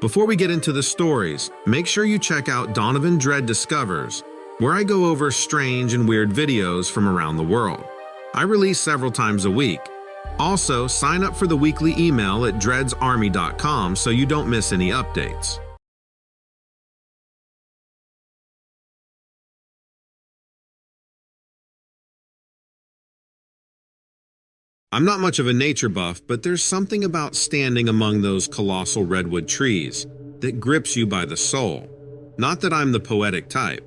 Before we get into the stories, make sure you check out Donovan Dread Discovers, where I go over strange and weird videos from around the world. I release several times a week. Also, sign up for the weekly email at dreadsarmy.com so you don't miss any updates. I'm not much of a nature buff, but there's something about standing among those colossal redwood trees that grips you by the soul. Not that I'm the poetic type.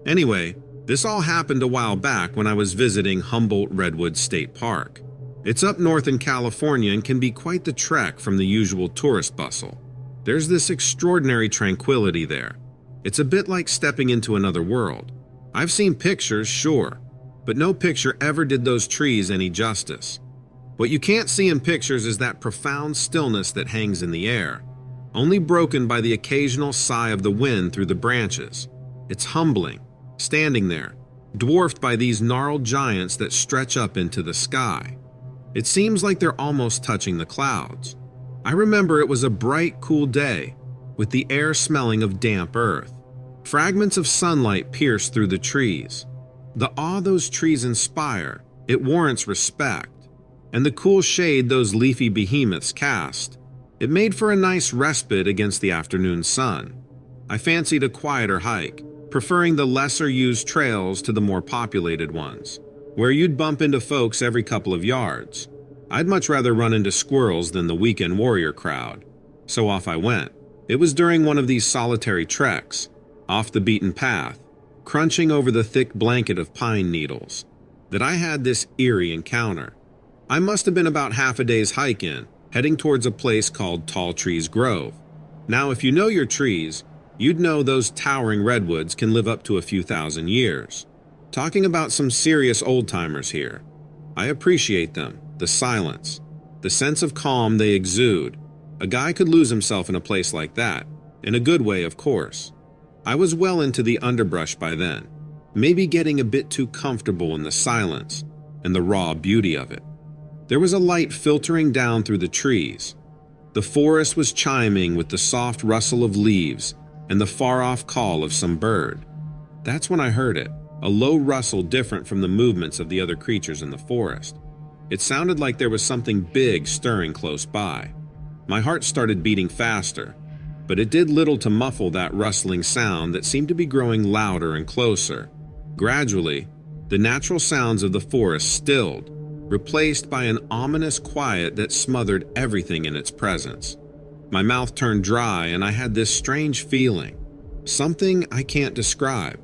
Anyway, this all happened a while back when I was visiting Humboldt Redwood State Park. It's up north in California and can be quite the trek from the usual tourist bustle. There's this extraordinary tranquility there. It's a bit like stepping into another world. I've seen pictures, sure, but no picture ever did those trees any justice. What you can't see in pictures is that profound stillness that hangs in the air, only broken by the occasional sigh of the wind through the branches. It's humbling, standing there, dwarfed by these gnarled giants that stretch up into the sky. It seems like they're almost touching the clouds. I remember it was a bright, cool day, with the air smelling of damp earth. Fragments of sunlight pierce through the trees. The awe those trees inspire, it warrants respect. And the cool shade those leafy behemoths cast, it made for a nice respite against the afternoon sun. I fancied a quieter hike, preferring the lesser-used trails to the more populated ones, where you'd bump into folks every couple of yards. I'd much rather run into squirrels than the weekend warrior crowd, so off I went. It was during one of these solitary treks, off the beaten path, crunching over the thick blanket of pine needles, that I had this eerie encounter. I must have been about half a day's hike in, heading towards a place called Tall Trees Grove. Now, if you know your trees, you'd know those towering redwoods can live up to a few thousand years. Talking about some serious old-timers here. I appreciate them, the silence, the sense of calm they exude. A guy could lose himself in a place like that, in a good way, of course. I was well into the underbrush by then, maybe getting a bit too comfortable in the silence and the raw beauty of it. There was a light filtering down through the trees. The forest was chiming with the soft rustle of leaves and the far-off call of some bird. That's when I heard it, a low rustle different from the movements of the other creatures in the forest. It sounded like there was something big stirring close by. My heart started beating faster, but it did little to muffle that rustling sound that seemed to be growing louder and closer. Gradually, the natural sounds of the forest stilled, replaced by an ominous quiet that smothered everything in its presence. My mouth turned dry and I had this strange feeling, something I can't describe.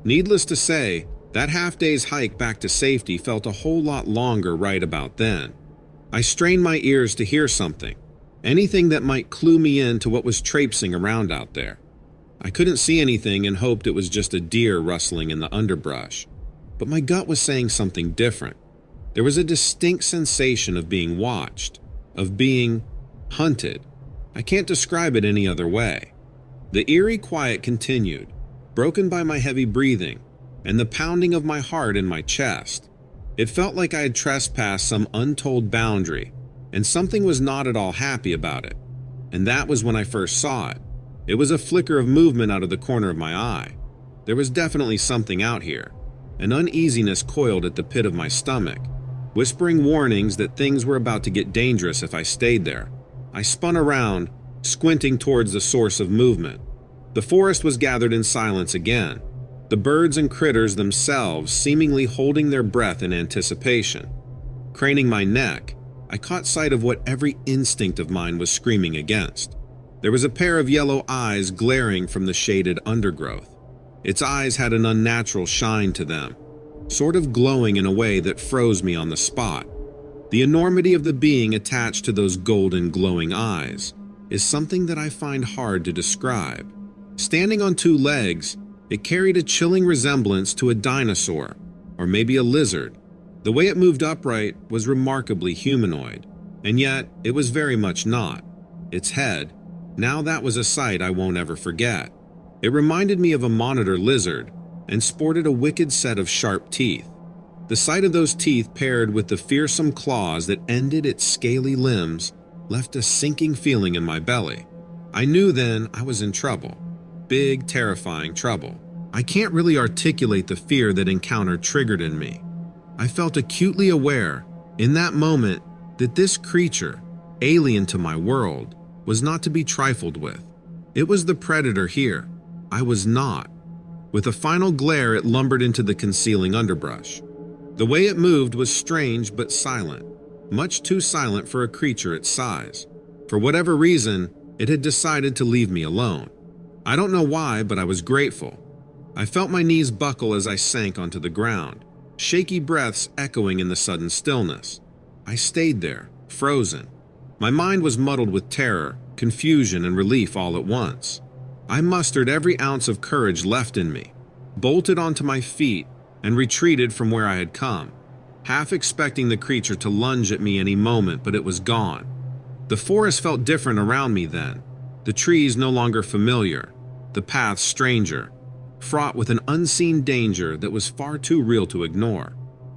Needless to say, that half-day's hike back to safety felt a whole lot longer right about then. I strained my ears to hear something, anything that might clue me in to what was traipsing around out there. I couldn't see anything and hoped it was just a deer rustling in the underbrush, but my gut was saying something different. There was a distinct sensation of being watched, of being hunted. I can't describe it any other way. The eerie quiet continued, broken by my heavy breathing and the pounding of my heart in my chest. It felt like I had trespassed some untold boundary, and something was not at all happy about it. And that was when I first saw it. It was a flicker of movement out of the corner of my eye. There was definitely something out here. An uneasiness coiled at the pit of my stomach, whispering warnings that things were about to get dangerous if I stayed there. I spun around, squinting towards the source of movement. The forest was gathered in silence again, the birds and critters themselves seemingly holding their breath in anticipation. Craning my neck, I caught sight of what every instinct of mine was screaming against. There was a pair of yellow eyes glaring from the shaded undergrowth. Its eyes had an unnatural shine to them, sort of glowing in a way that froze me on the spot. The enormity of the being attached to those golden glowing eyes is something that I find hard to describe. Standing on two legs, it carried a chilling resemblance to a dinosaur, or maybe a lizard. The way it moved upright was remarkably humanoid, and yet it was very much not. Its head, now that was a sight I won't ever forget. It reminded me of a monitor lizard, and sported a wicked set of sharp teeth. The sight of those teeth paired with the fearsome claws that ended its scaly limbs left a sinking feeling in my belly. I knew then I was in trouble. Big, terrifying trouble. I can't really articulate the fear that encounter triggered in me. I felt acutely aware, in that moment, that this creature, alien to my world, was not to be trifled with. It was the predator here. I was not. With a final glare, it lumbered into the concealing underbrush. The way it moved was strange but silent, much too silent for a creature its size. For whatever reason, it had decided to leave me alone. I don't know why, but I was grateful. I felt my knees buckle as I sank onto the ground, shaky breaths echoing in the sudden stillness. I stayed there, frozen. My mind was muddled with terror, confusion, and relief all at once. I mustered every ounce of courage left in me, bolted onto my feet, and retreated from where I had come, half expecting the creature to lunge at me any moment, but it was gone. The forest felt different around me then, the trees no longer familiar, the paths stranger, fraught with an unseen danger that was far too real to ignore.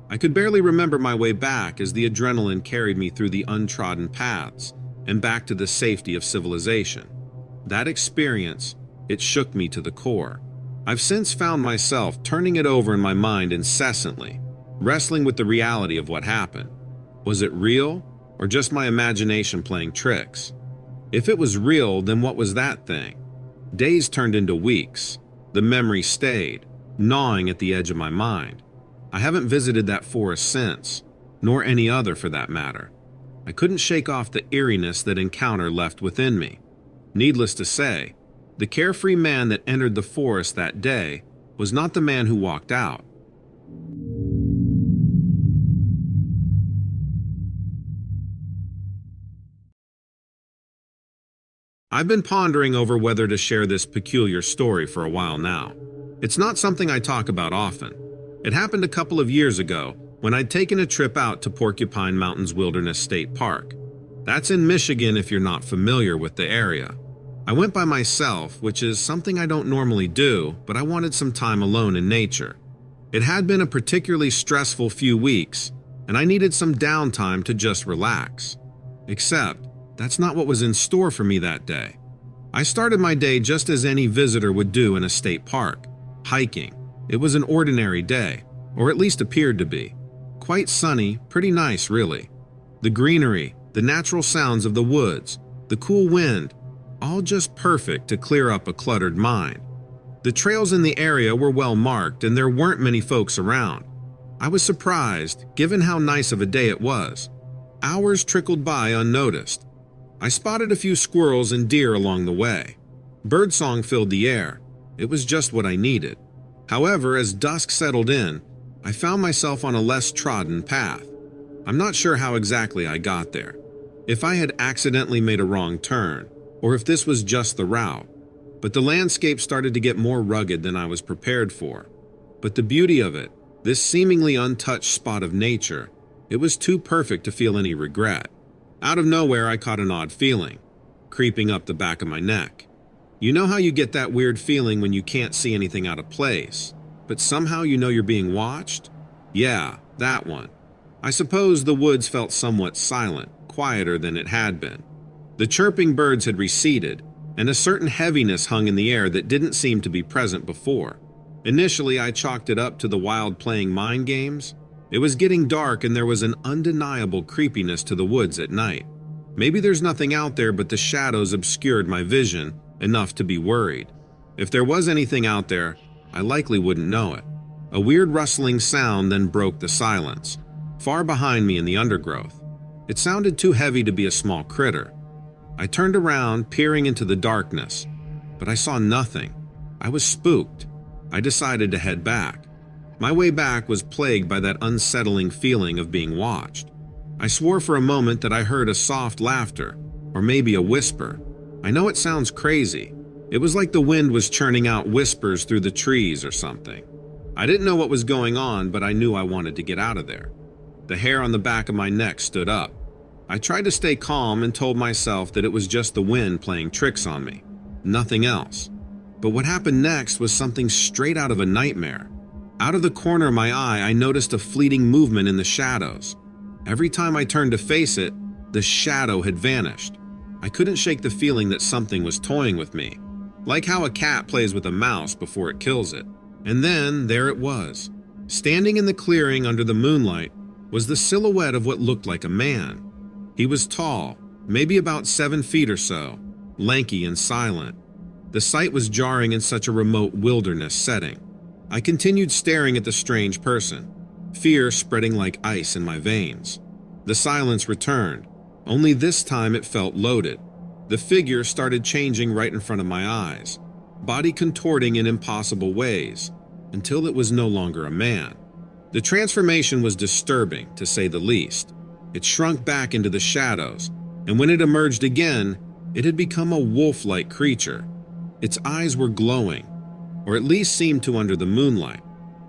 I could barely remember my way back as the adrenaline carried me through the untrodden paths and back to the safety of civilization. That experience, it shook me to the core. I've since found myself turning it over in my mind incessantly, wrestling with the reality of what happened. Was it real, or just my imagination playing tricks? If it was real, then what was that thing? Days turned into weeks. The memory stayed, gnawing at the edge of my mind. I haven't visited that forest since, nor any other for that matter. I couldn't shake off the eeriness that encounter left within me. Needless to say, the carefree man that entered the forest that day was not the man who walked out. I've been pondering over whether to share this peculiar story for a while now. It's not something I talk about often. It happened a couple of years ago when I'd taken a trip out to Porcupine Mountains Wilderness State Park. That's in Michigan if you're not familiar with the area. I went by myself, which is something I don't normally do, but I wanted some time alone in nature. It had been a particularly stressful few weeks, and I needed some downtime to just relax. Except, that's not what was in store for me that day. I started my day just as any visitor would do in a state park, hiking. It was an ordinary day, or at least appeared to be. Quite sunny, pretty nice really. The greenery, the natural sounds of the woods, the cool wind, all just perfect to clear up a cluttered mind. The trails in the area were well marked and there weren't many folks around. I was surprised, given how nice of a day it was. Hours trickled by unnoticed. I spotted a few squirrels and deer along the way. Birdsong filled the air. It was just what I needed. However, as dusk settled in, I found myself on a less trodden path. I'm not sure how exactly I got there. If I had accidentally made a wrong turn, or if this was just the route. But the landscape started to get more rugged than I was prepared for. But the beauty of it, this seemingly untouched spot of nature, it was too perfect to feel any regret. Out of nowhere, I caught an odd feeling, creeping up the back of my neck. You know how you get that weird feeling when you can't see anything out of place, but somehow you know you're being watched? Yeah, that one. I suppose the woods felt somewhat silent, quieter than it had been. The chirping birds had receded, and a certain heaviness hung in the air that didn't seem to be present before. Initially, I chalked it up to the wild playing mind games. It was getting dark and there was an undeniable creepiness to the woods at night. Maybe there's nothing out there, but the shadows obscured my vision enough to be worried. If there was anything out there, I likely wouldn't know it. A weird rustling sound then broke the silence, far behind me in the undergrowth. It sounded too heavy to be a small critter. I turned around, peering into the darkness, but I saw nothing. I was spooked. I decided to head back. My way back was plagued by that unsettling feeling of being watched. I swore for a moment that I heard a soft laughter, or maybe a whisper. I know it sounds crazy. It was like the wind was churning out whispers through the trees or something. I didn't know what was going on, but I knew I wanted to get out of there. The hair on the back of my neck stood up. I tried to stay calm and told myself that it was just the wind playing tricks on me, nothing else. But what happened next was something straight out of a nightmare. Out of the corner of my eye, I noticed a fleeting movement in the shadows. Every time I turned to face it, the shadow had vanished. I couldn't shake the feeling that something was toying with me, like how a cat plays with a mouse before it kills it. And then there it was. Standing in the clearing under the moonlight was the silhouette of what looked like a man. He was tall, maybe about 7 feet or so, lanky and silent. The sight was jarring in such a remote wilderness setting. I continued staring at the strange person, fear spreading like ice in my veins. The silence returned, only this time it felt loaded. The figure started changing right in front of my eyes, body contorting in impossible ways, until it was no longer a man. The transformation was disturbing, to say the least. It shrunk back into the shadows, and when it emerged again, it had become a wolf-like creature. Its eyes were glowing, or at least seemed to under the moonlight,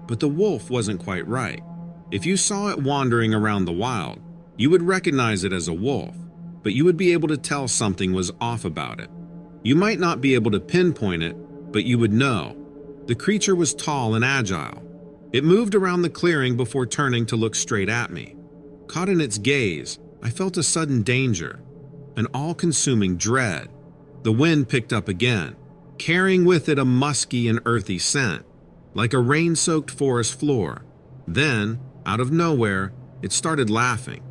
but the wolf wasn't quite right. If you saw it wandering around the wild, you would recognize it as a wolf, but you would be able to tell something was off about it. You might not be able to pinpoint it, but you would know. The creature was tall and agile. It moved around the clearing before turning to look straight at me. Caught in its gaze, I felt a sudden danger, an all-consuming dread. The wind picked up again, carrying with it a musky and earthy scent, like a rain-soaked forest floor. Then, out of nowhere, it started laughing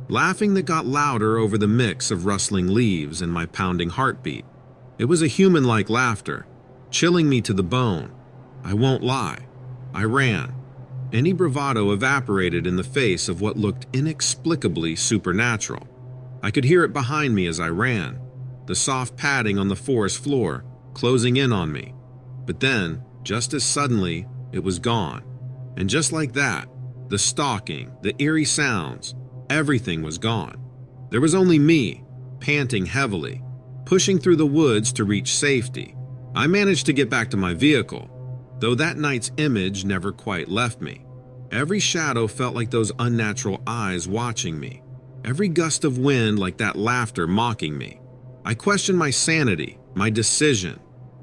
that got louder over the mix of rustling leaves and my pounding heartbeat. It was a human-like laughter, chilling me to the bone. I won't lie. I ran. Any bravado evaporated in the face of what looked inexplicably supernatural. I could hear it behind me as I ran, the soft padding on the forest floor, closing in on me. But then, just as suddenly, it was gone. And just like that, the stalking, the eerie sounds, everything was gone. There was only me, panting heavily, pushing through the woods to reach safety. I managed to get back to my vehicle, though that night's image never quite left me. Every shadow felt like those unnatural eyes watching me, every gust of wind like that laughter mocking me. I questioned my sanity, my decision,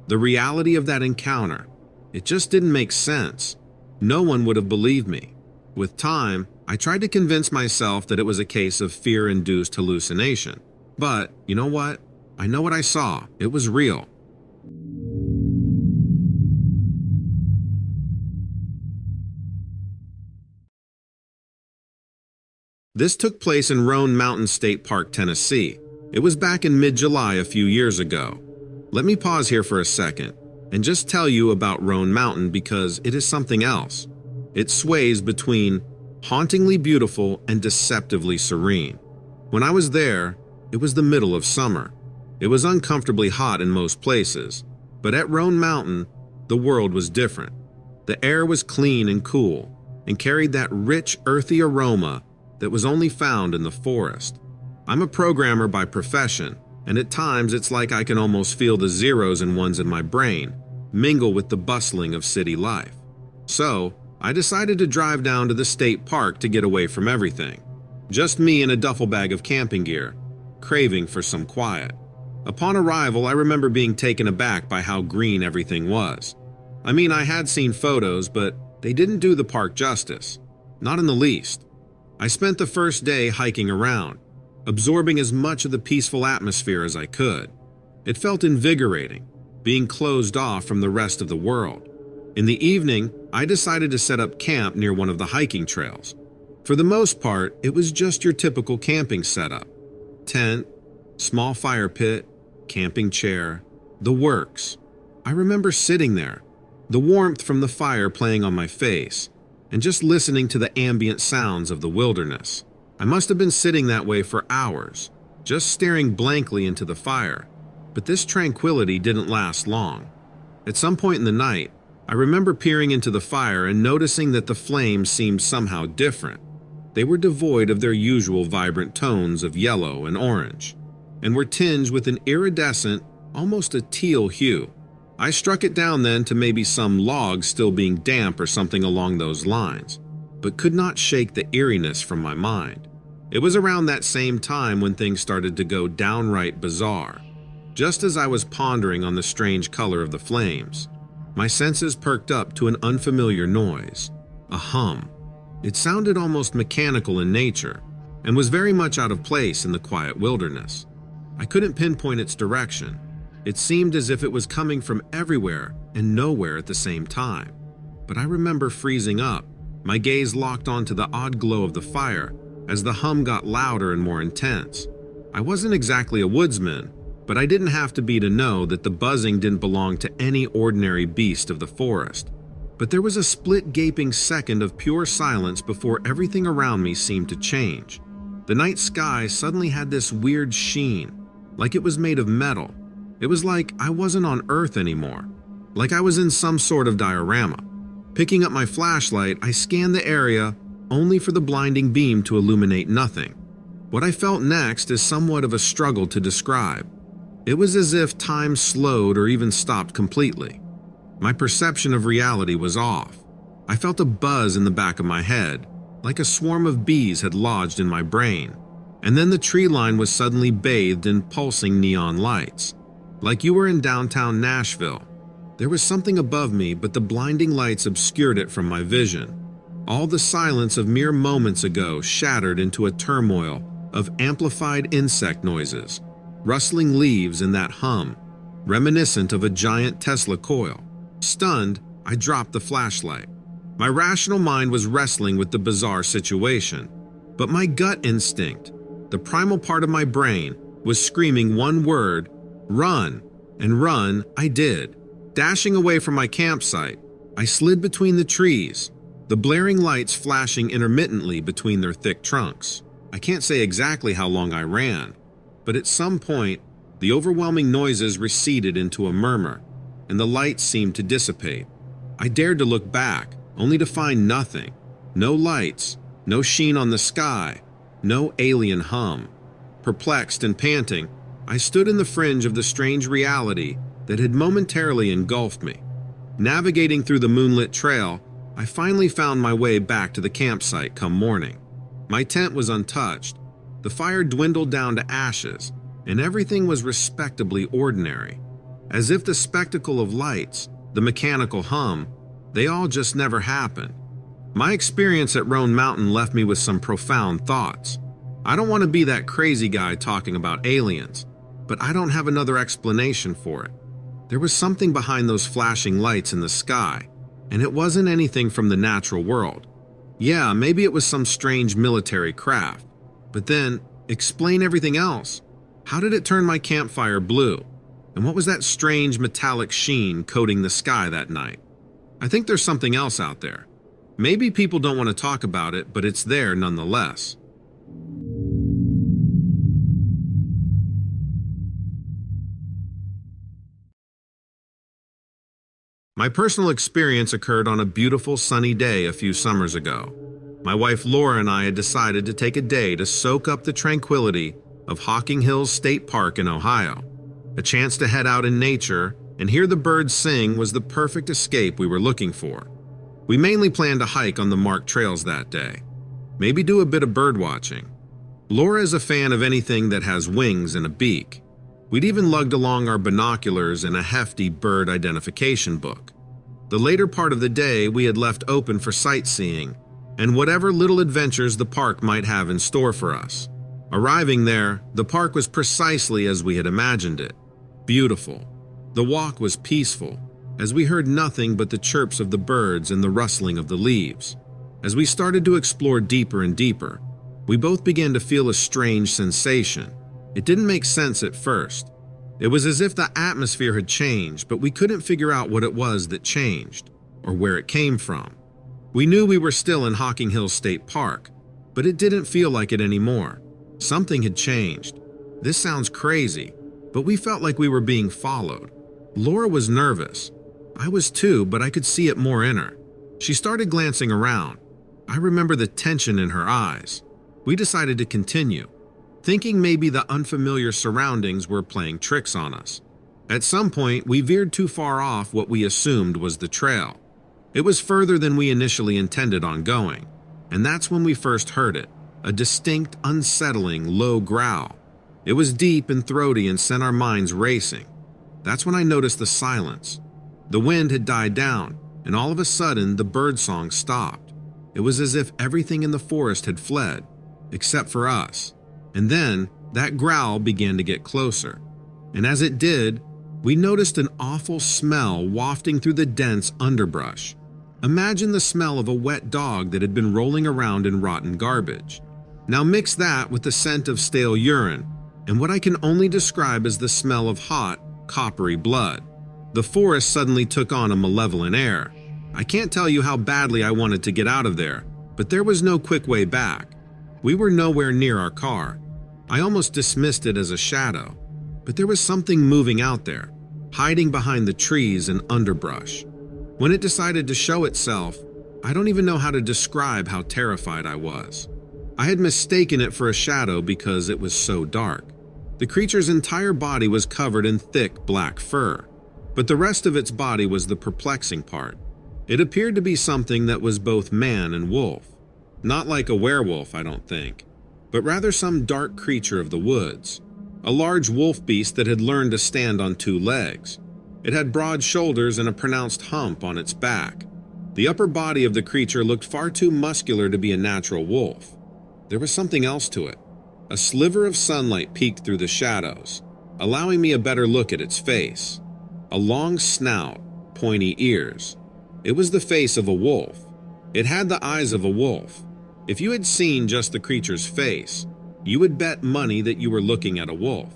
the reality of that encounter. It just didn't make sense. No one would have believed me. With time, I tried to convince myself that it was a case of fear-induced hallucination. But, you know what? I know what I saw. It was real. This took place in Roan Mountain State Park, Tennessee. It was back in mid-July a few years ago. Let me pause here for a second and just tell you about Roan Mountain because it is something else. It sways between hauntingly beautiful and deceptively serene. When I was there, it was the middle of summer. It was uncomfortably hot in most places, but at Roan Mountain, the world was different. The air was clean and cool and carried that rich, earthy aroma that was only found in the forest. I'm a programmer by profession, and at times it's like I can almost feel the zeros and ones in my brain mingle with the bustling of city life. So, I decided to drive down to the state park to get away from everything. Just me and a duffel bag of camping gear, craving for some quiet. Upon arrival, I remember being taken aback by how green everything was. I mean, I had seen photos, but they didn't do the park justice. Not in the least. I spent the first day hiking around, absorbing as much of the peaceful atmosphere as I could. It felt invigorating, being closed off from the rest of the world. In the evening, I decided to set up camp near one of the hiking trails. For the most part, it was just your typical camping setup. Tent, small fire pit, camping chair, the works. I remember sitting there, the warmth from the fire playing on my face, and just listening to the ambient sounds of the wilderness. I must have been sitting that way for hours, just staring blankly into the fire. But this tranquility didn't last long. At some point in the night, I remember peering into the fire and noticing that the flames seemed somehow different. They were devoid of their usual vibrant tones of yellow and orange, and were tinged with an iridescent, almost a teal hue. I struck it down then to maybe some logs still being damp or something along those lines, but could not shake the eeriness from my mind. It was around that same time when things started to go downright bizarre. Just as I was pondering on the strange color of the flames, my senses perked up to an unfamiliar noise, a hum. It sounded almost mechanical in nature and was very much out of place in the quiet wilderness. I couldn't pinpoint its direction. It seemed as if it was coming from everywhere and nowhere at the same time. But I remember freezing up, my gaze locked onto the odd glow of the fire as the hum got louder and more intense. I wasn't exactly a woodsman, but I didn't have to be to know that the buzzing didn't belong to any ordinary beast of the forest. But there was a split gaping second of pure silence before everything around me seemed to change. The night sky suddenly had this weird sheen, like it was made of metal. It was like I wasn't on Earth anymore, like I was in some sort of diorama. Picking up my flashlight, I scanned the area only for the blinding beam to illuminate nothing. What I felt next is somewhat of a struggle to describe. It was as if time slowed or even stopped completely. My perception of reality was off. I felt a buzz in the back of my head, like a swarm of bees had lodged in my brain. And then the tree line was suddenly bathed in pulsing neon lights. Like you were in downtown Nashville. There was something above me, but the blinding lights obscured it from my vision. All the silence of mere moments ago shattered into a turmoil of amplified insect noises, rustling leaves and that hum, reminiscent of a giant Tesla coil. Stunned, I dropped the flashlight. My rational mind was wrestling with the bizarre situation, but my gut instinct, the primal part of my brain, was screaming one word: run. And run I did. Dashing away from my campsite, I slid between the trees, the blaring lights flashing intermittently between their thick trunks. I can't say exactly how long I ran, but at some point, the overwhelming noises receded into a murmur, and the lights seemed to dissipate. I dared to look back, only to find nothing. No lights, no sheen on the sky, no alien hum. Perplexed and panting, I stood in the fringe of the strange reality that had momentarily engulfed me. Navigating through the moonlit trail, I finally found my way back to the campsite come morning. My tent was untouched. The fire dwindled down to ashes, and everything was respectably ordinary. As if the spectacle of lights, the mechanical hum, they all just never happened. My experience at Roan Mountain left me with some profound thoughts. I don't want to be that crazy guy talking about aliens, but I don't have another explanation for it. There was something behind those flashing lights in the sky, and it wasn't anything from the natural world. Yeah, maybe it was some strange military craft, but then, explain everything else. How did it turn my campfire blue? And what was that strange metallic sheen coating the sky that night? I think there's something else out there. Maybe people don't want to talk about it, but it's there nonetheless. My personal experience occurred on a beautiful sunny day a few summers ago. My wife Laura and I had decided to take a day to soak up the tranquility of Hocking Hills State Park in Ohio. A chance to head out in nature and hear the birds sing was the perfect escape we were looking for. We mainly planned to hike on the marked trails that day, maybe do a bit of bird watching. Laura is a fan of anything that has wings and a beak. We'd even lugged along our binoculars and a hefty bird identification book. The later part of the day we had left open for sightseeing and whatever little adventures the park might have in store for us. Arriving there, the park was precisely as we had imagined it. Beautiful. The walk was peaceful, as we heard nothing but the chirps of the birds and the rustling of the leaves. As we started to explore deeper and deeper, we both began to feel a strange sensation. It didn't make sense at first. It was as if the atmosphere had changed, but we couldn't figure out what it was that changed, or where it came from. We knew we were still in Hocking Hills State Park, but it didn't feel like it anymore. Something had changed. This sounds crazy, but we felt like we were being followed. Laura was nervous. I was too, but I could see it more in her. She started glancing around. I remember the tension in her eyes. We decided to continue, thinking maybe the unfamiliar surroundings were playing tricks on us. At some point, we veered too far off what we assumed was the trail. It was further than we initially intended on going, and that's when we first heard it, a distinct, unsettling, low growl. It was deep and throaty and sent our minds racing. That's when I noticed the silence. The wind had died down, and all of a sudden, the birdsong stopped. It was as if everything in the forest had fled, except for us. And then, That growl began to get closer, and as it did, we noticed an awful smell wafting through the dense underbrush. Imagine the smell of a wet dog that had been rolling around in rotten garbage. Now mix that with the scent of stale urine and what I can only describe as the smell of hot, coppery blood. The forest suddenly took on a malevolent air. I can't tell you how badly I wanted to get out of there, but there was no quick way back. We were nowhere near our car. I almost dismissed it as a shadow, but there was something moving out there, hiding behind the trees and underbrush. When it decided to show itself, I don't even know how to describe how terrified I was. I had mistaken it for a shadow because it was so dark. The creature's entire body was covered in thick black fur, but the rest of its body was the perplexing part. It appeared to be something that was both man and wolf. Not like a werewolf, I don't think, but rather some dark creature of the woods. A large wolf beast that had learned to stand on two legs. It had broad shoulders and a pronounced hump on its back. The upper body of the creature looked far too muscular to be a natural wolf. There was something else to it. A sliver of sunlight peeked through the shadows, allowing me a better look at its face. A long snout, pointy ears. It was the face of a wolf. It had the eyes of a wolf. If you had seen just the creature's face, you would bet money that you were looking at a wolf.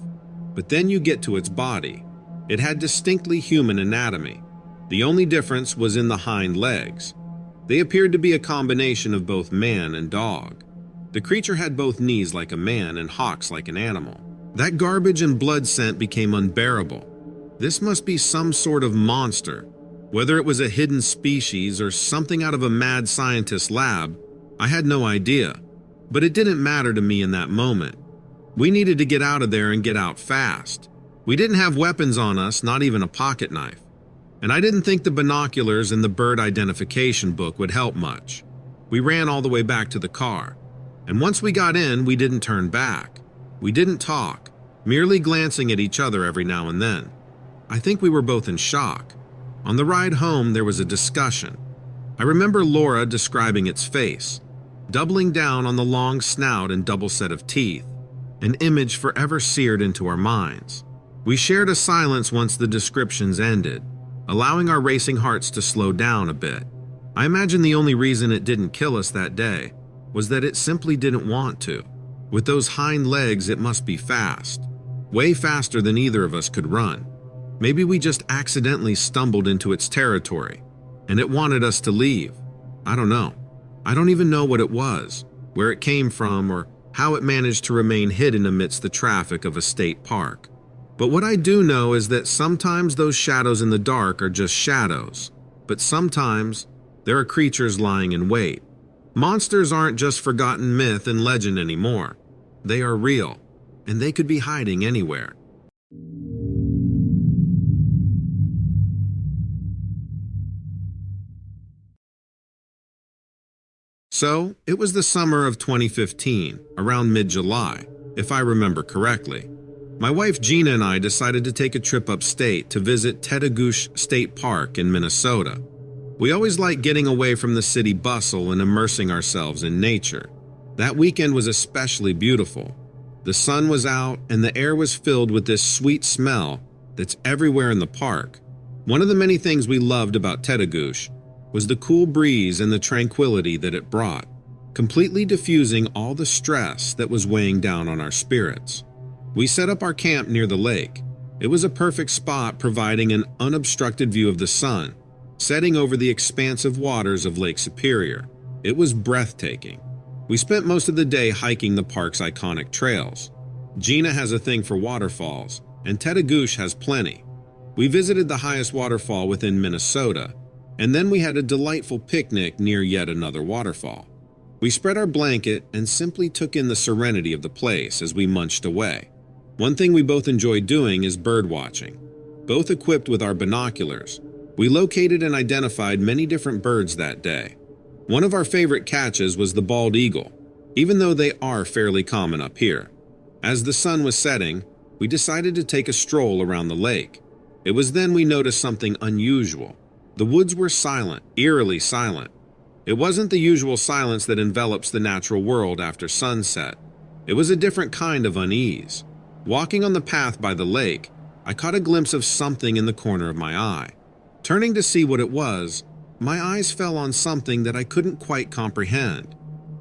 But then you get to its body. It had distinctly human anatomy. The only difference was in the hind legs. They appeared to be a combination of both man and dog. The creature had both knees like a man and hocks like an animal. That garbage and blood scent became unbearable. This must be some sort of monster. Whether it was a hidden species or something out of a mad scientist's lab, I had no idea. But it didn't matter to me in that moment. We needed to get out of there and get out fast. We didn't have weapons on us, not even a pocket knife. And I didn't think the binoculars and the bird identification book would help much. We ran all the way back to the car. And once we got in, we didn't turn back. We didn't talk, merely glancing at each other every now and then. I think we were both in shock. On the ride home, there was a discussion. I remember Laura describing its face, doubling down on the long snout and double set of teeth, an image forever seared into our minds. We shared a silence once the descriptions ended, allowing our racing hearts to slow down a bit. I imagine the only reason it didn't kill us that day was that it simply didn't want to. With those hind legs, it must be fast. Way faster than either of us could run. Maybe we just accidentally stumbled into its territory, and it wanted us to leave. I don't know. I don't even know what it was, where it came from, or how it managed to remain hidden amidst the traffic of a state park. But what I do know is that sometimes those shadows in the dark are just shadows, but sometimes there are creatures lying in wait. Monsters aren't just forgotten myth and legend anymore. They are real, and they could be hiding anywhere. So, it was the summer of 2015, around mid-July, if I remember correctly. My wife Gina and I decided to take a trip upstate to visit Tettegouche State Park in Minnesota. We always like getting away from the city bustle and immersing ourselves in nature. That weekend was especially beautiful. The sun was out and the air was filled with this sweet smell that's everywhere in the park. One of the many things we loved about Tettegouche was the cool breeze and the tranquility that it brought, completely diffusing all the stress that was weighing down on our spirits. We set up our camp near the lake. It was a perfect spot, providing an unobstructed view of the sun, setting over the expansive waters of Lake Superior. It was breathtaking. We spent most of the day hiking the park's iconic trails. Gina has a thing for waterfalls, and Tettegouche has plenty. We visited the highest waterfall within Minnesota, and then we had a delightful picnic near yet another waterfall. We spread our blanket and simply took in the serenity of the place as we munched away. One thing we both enjoyed doing is bird watching. Both equipped with our binoculars, we located and identified many different birds that day. One of our favorite catches was the bald eagle, even though they are fairly common up here. As the sun was setting, we decided to take a stroll around the lake. It was then we noticed something unusual. The woods were silent, eerily silent. It wasn't the usual silence that envelops the natural world after sunset. It was a different kind of unease. Walking on the path by the lake, I caught a glimpse of something in the corner of my eye. Turning to see what it was, my eyes fell on something that I couldn't quite comprehend.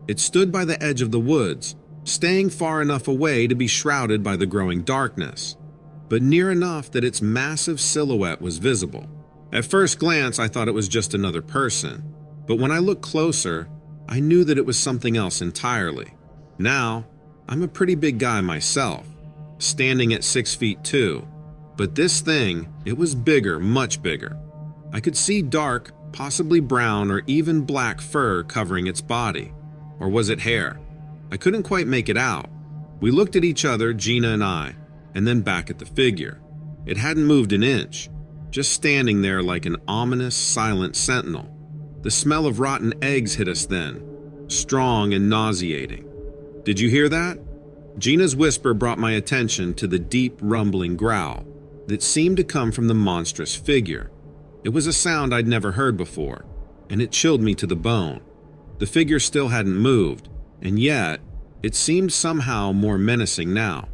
It stood by the edge of the woods, staying far enough away to be shrouded by the growing darkness, but near enough that its massive silhouette was visible. At first glance, I thought it was just another person, but when I looked closer, I knew that it was something else entirely. Now, I'm a pretty big guy myself, standing at 6 feet 2, but this thing, it was bigger, much bigger. I could see dark, possibly brown or even black fur covering its body. Or was it hair? I couldn't quite make it out. We looked at each other, Gina and I, and then back at the figure. It hadn't moved an inch, just standing there like an ominous, silent sentinel. The smell of rotten eggs hit us then, strong and nauseating. Did you hear that? Gina's whisper brought my attention to the deep, rumbling growl that seemed to come from the monstrous figure. It was a sound I'd never heard before, and it chilled me to the bone. The figure still hadn't moved, and yet, it seemed somehow more menacing now.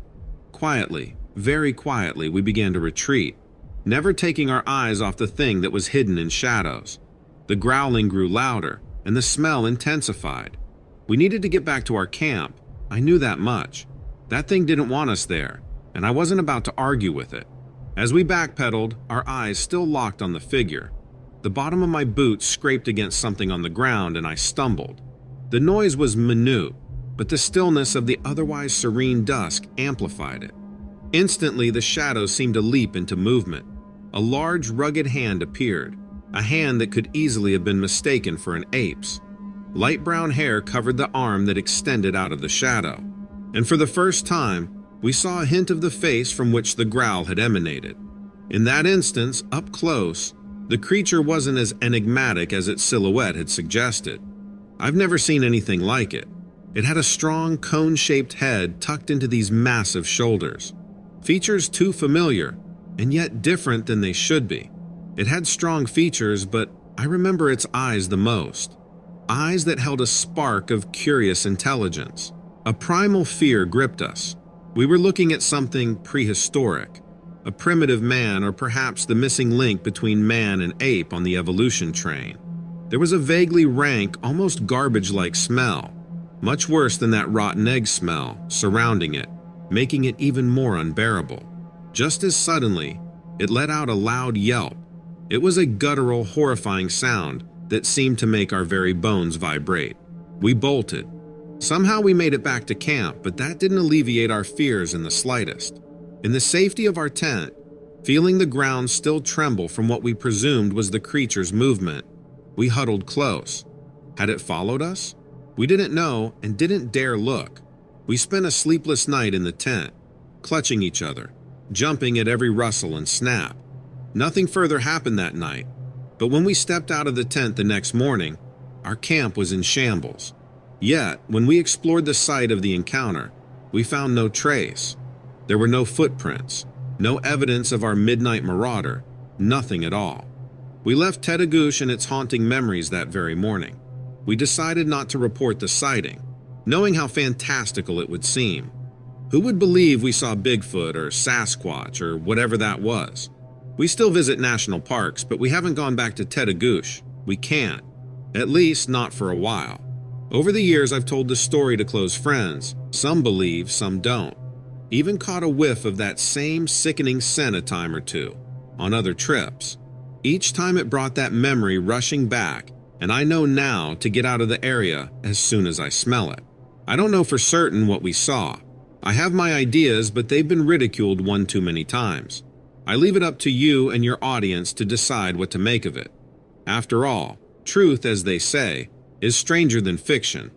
Quietly, very quietly, we began to retreat, never taking our eyes off the thing that was hidden in shadows. The growling grew louder, and the smell intensified. We needed to get back to our camp. I knew that much. That thing didn't want us there, and I wasn't about to argue with it. As we backpedaled, our eyes still locked on the figure. The bottom of my boot scraped against something on the ground and I stumbled. The noise was minute, but the stillness of the otherwise serene dusk amplified it. Instantly, the shadows seemed to leap into movement. A large, rugged hand appeared, a hand that could easily have been mistaken for an ape's. Light brown hair covered the arm that extended out of the shadow, and for the first time, we saw a hint of the face from which the growl had emanated. In that instance, up close, the creature wasn't as enigmatic as its silhouette had suggested. I've never seen anything like it. It had a strong, cone-shaped head tucked into these massive shoulders. Features too familiar, and yet different than they should be. It had strong features, but I remember its eyes the most. Eyes that held a spark of curious intelligence. A primal fear gripped us. We were looking at something prehistoric, a primitive man or perhaps the missing link between man and ape on the evolution train. There was a vaguely rank, almost garbage-like smell, much worse than that rotten egg smell, surrounding it, making it even more unbearable. Just as suddenly, it let out a loud yelp. It was a guttural, horrifying sound that seemed to make our very bones vibrate. We bolted. Somehow we made it back to camp, but that didn't alleviate our fears in the slightest. In the safety of our tent, feeling the ground still tremble from what we presumed was the creature's movement, we huddled close. Had it followed us? We didn't know and didn't dare look. We spent a sleepless night in the tent, clutching each other, jumping at every rustle and snap. Nothing further happened that night, but when we stepped out of the tent the next morning, our camp was in shambles. Yet, when we explored the site of the encounter, we found no trace. There were no footprints, no evidence of our midnight marauder, nothing at all. We left Tettegouche and its haunting memories that very morning. We decided not to report the sighting, knowing how fantastical it would seem. Who would believe we saw Bigfoot or Sasquatch or whatever that was? We still visit national parks, but we haven't gone back to Tettegouche. We can't. At least not for a while. Over the years, I've told the story to close friends. Some believe, some don't. Even caught a whiff of that same sickening scent a time or two, on other trips. Each time it brought that memory rushing back, and I know now to get out of the area as soon as I smell it. I don't know for certain what we saw. I have my ideas, but they've been ridiculed one too many times. I leave it up to you and your audience to decide what to make of it. After all, truth, as they say, is stranger than fiction,